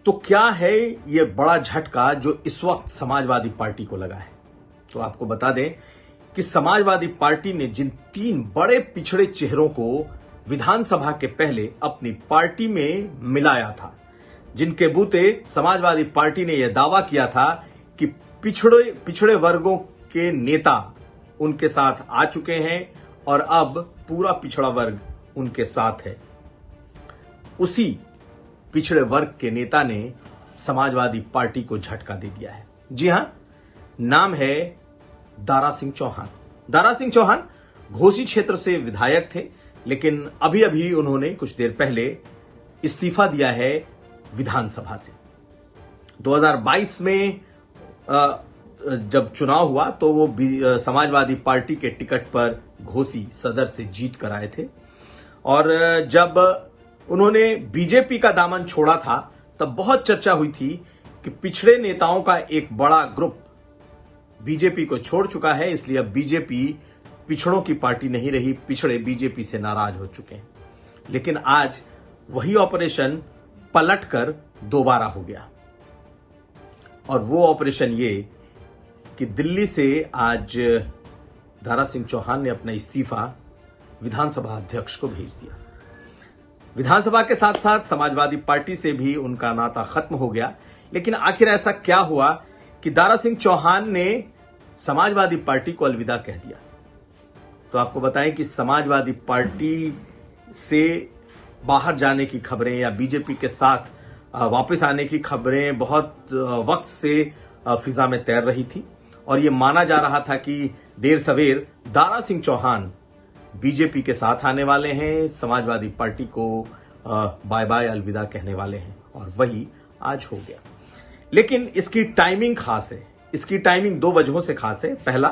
तो क्या है ये बड़ा झटका जो इस वक्त समाजवादी पार्टी को लगा है? तो आपको बता दें कि समाजवादी पार्टी ने जिन 3 बड़े पिछड़े चेहरों को विधानसभा के पहले अपनी पार्टी में मिलाया था, जिनके बूते समाजवादी पार्टी ने यह दावा किया था कि पिछड़े वर्गों के नेता उनके साथ आ चुके हैं और अब पूरा पिछड़ा वर्ग उनके साथ है, उसी पिछड़े वर्ग के नेता ने समाजवादी पार्टी को झटका दे दिया है। जी हां, नाम है दारा सिंह चौहान। दारा सिंह चौहान घोसी क्षेत्र से विधायक थे, लेकिन अभी अभी उन्होंने कुछ देर पहले इस्तीफा दिया है विधानसभा से। 2022 में जब चुनाव हुआ तो वो समाजवादी पार्टी के टिकट पर घोसी सदर से जीत कर आए थे, और जब उन्होंने बीजेपी का दामन छोड़ा था तब बहुत चर्चा हुई थी कि पिछड़े नेताओं का एक बड़ा ग्रुप बीजेपी को छोड़ चुका है, इसलिए अब बीजेपी पिछड़ों की पार्टी नहीं रही, पिछड़े बीजेपी से नाराज हो चुके हैं। लेकिन आज वही ऑपरेशन पलटकर दोबारा हो गया, और वो ऑपरेशन ये कि दिल्ली से आज दारा सिंह चौहान ने अपना इस्तीफा विधानसभा अध्यक्ष को भेज दिया। विधानसभा के साथ साथ समाजवादी पार्टी से भी उनका नाता खत्म हो गया। लेकिन आखिर ऐसा क्या हुआ कि दारा सिंह चौहान ने समाजवादी पार्टी को अलविदा कह दिया? तो आपको बताएं कि समाजवादी पार्टी से बाहर जाने की खबरें या बीजेपी के साथ वापस आने की खबरें बहुत वक्त से फिजा में तैर रही थी, और ये माना जा रहा था कि देर सवेर दारा सिंह चौहान बीजेपी के साथ आने वाले हैं, समाजवादी पार्टी को बाय बाय अलविदा कहने वाले हैं, और वही आज हो गया। लेकिन इसकी टाइमिंग खास है। इसकी टाइमिंग 2 वजहों से खास है। पहला,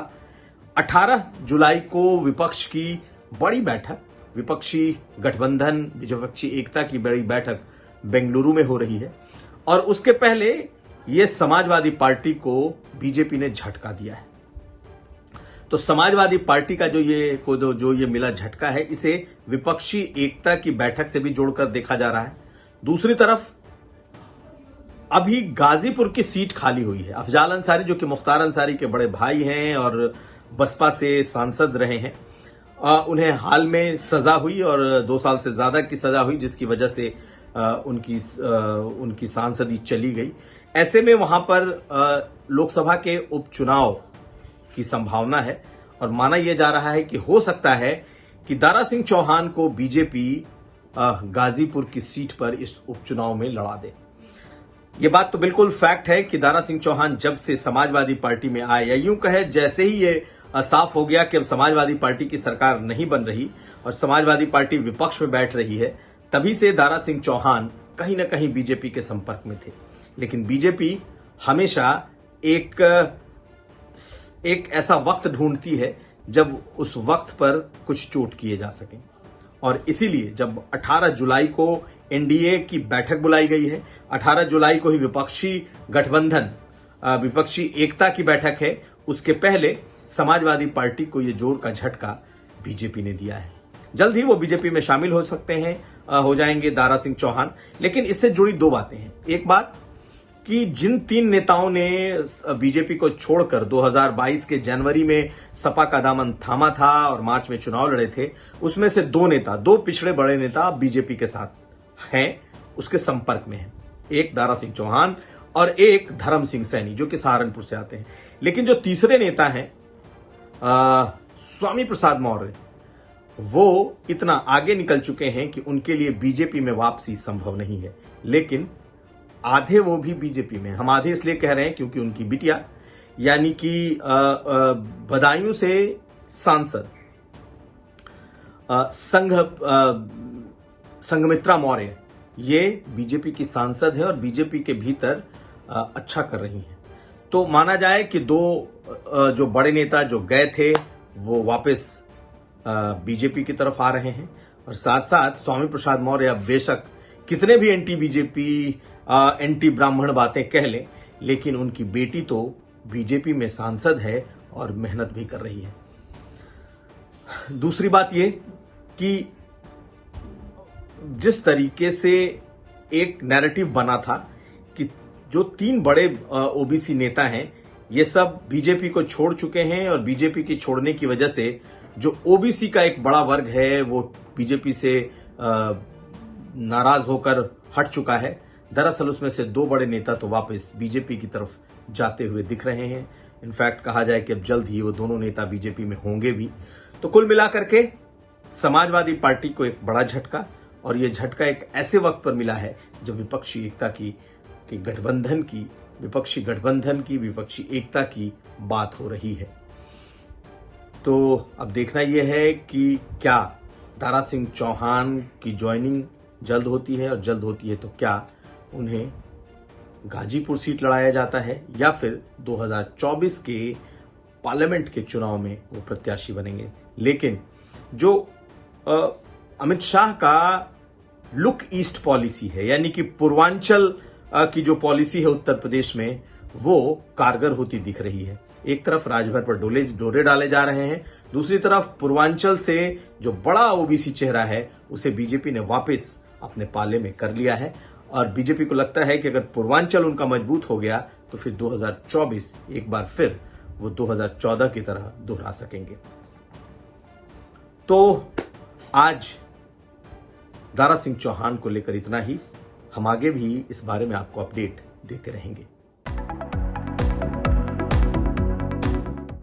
18 जुलाई को विपक्ष की बड़ी बैठक, विपक्षी गठबंधन, विपक्षी एकता की बड़ी बैठक बेंगलुरु में हो रही है, और उसके पहले यह समाजवादी पार्टी को बीजेपी ने झटका दिया है। तो समाजवादी पार्टी का जो ये मिला झटका है, इसे विपक्षी एकता की बैठक से भी जोड़कर देखा जा रहा है। दूसरी तरफ अभी गाजीपुर की सीट खाली हुई है। अफजाल अंसारी, जो कि मुख्तार अंसारी के बड़े भाई हैं और बसपा से सांसद रहे हैं, उन्हें हाल में सजा हुई और 2 साल से ज्यादा की सजा हुई, जिसकी वजह से उनकी सांसदी चली गई। ऐसे में वहां पर लोकसभा के उपचुनाव की संभावना है, और माना यह जा रहा है कि हो सकता है कि दारा सिंह चौहान को बीजेपी गाजीपुर की सीट पर इस उपचुनाव में लड़ा दे। यह बात तो बिल्कुल फैक्ट है कि दारा सिंह चौहान जब से समाजवादी पार्टी में आए, या यूं कहे जैसे ही ये साफ हो गया कि अब समाजवादी पार्टी की सरकार नहीं बन रही और समाजवादी पार्टी विपक्ष में बैठ रही है, तभी से दारा सिंह चौहान कहीं ना कहीं बीजेपी के संपर्क में थे। लेकिन बीजेपी हमेशा एक ऐसा वक्त ढूंढती है जब उस वक्त पर कुछ चोट किए जा सके, और इसीलिए जब 18 जुलाई को एनडीए की बैठक बुलाई गई है, 18 जुलाई को ही विपक्षी गठबंधन, विपक्षी एकता की बैठक है, उसके पहले समाजवादी पार्टी को यह जोर का झटका बीजेपी ने दिया है। जल्द ही वो बीजेपी में शामिल हो सकते हैं, हो जाएंगे दारा सिंह चौहान। लेकिन इससे जुड़ी 2 बातें हैं। एक बात कि जिन 3 नेताओं ने बीजेपी को छोड़कर 2022 के जनवरी में सपा का दामन थामा था और मार्च में चुनाव लड़े थे, उसमें से 2 पिछड़े बड़े नेता बीजेपी के साथ हैं, उसके संपर्क में हैं। एक दारा सिंह चौहान और एक धर्म सिंह सैनी, जो कि सहारनपुर से आते हैं। लेकिन जो तीसरे नेता हैं स्वामी प्रसाद मौर्य, वो इतना आगे निकल चुके हैं कि उनके लिए बीजेपी में वापसी संभव नहीं है। लेकिन आधे वो भी बीजेपी में। हम आधे इसलिए कह रहे हैं क्योंकि उनकी बिटिया, यानी कि बदायूं से सांसद संघमित्रा मौर्य, ये बीजेपी की सांसद है और बीजेपी के भीतर अच्छा कर रही हैं। तो माना जाए कि 2 जो बड़े नेता जो गए थे वो वापस बीजेपी की तरफ आ रहे हैं, और साथ साथ स्वामी प्रसाद मौर्य बेशक कितने भी एंटी बीजेपी, एंटी ब्राह्मण बातें कह लें, लेकिन उनकी बेटी तो बीजेपी में सांसद है और मेहनत भी कर रही है। दूसरी बात यह कि जिस तरीके से एक नैरेटिव बना था कि जो 3 बड़े ओबीसी नेता हैं, ये सब बीजेपी को छोड़ चुके हैं और बीजेपी की छोड़ने की वजह से जो ओबीसी का एक बड़ा वर्ग है वो बीजेपी से नाराज होकर हट चुका है। दरअसल उसमें से 2 बड़े नेता तो वापस बीजेपी की तरफ जाते हुए दिख रहे हैं। इनफैक्ट कहा जाए कि अब जल्द ही वो दोनों नेता बीजेपी में होंगे भी। तो कुल मिलाकर के समाजवादी पार्टी को एक बड़ा झटका, और ये झटका एक ऐसे वक्त पर मिला है जब विपक्षी एकता की गठबंधन की विपक्षी एकता की बात हो रही है। तो अब देखना यह है कि क्या दारा सिंह चौहान की ज्वाइनिंग जल्द होती है, और जल्द होती है तो क्या उन्हें गाजीपुर सीट लड़ाया जाता है या फिर 2024 के पार्लियामेंट के चुनाव में वो प्रत्याशी बनेंगे। लेकिन जो अमित शाह का लुक ईस्ट पॉलिसी है, यानी कि पूर्वांचल की जो पॉलिसी है उत्तर प्रदेश में, वो कारगर होती दिख रही है। एक तरफ राजभर पर डोरे डाले जा रहे हैं, दूसरी तरफ पूर्वांचल से जो बड़ा ओबीसी चेहरा है उसे बीजेपी ने वापस अपने पाले में कर लिया है, और बीजेपी को लगता है कि अगर पूर्वांचल उनका मजबूत हो गया तो फिर 2024 एक बार फिर वो 2014 की तरह दोहरा सकेंगे। तो आज दारा सिंह चौहान को लेकर इतना ही। हम आगे भी इस बारे में आपको अपडेट देते रहेंगे।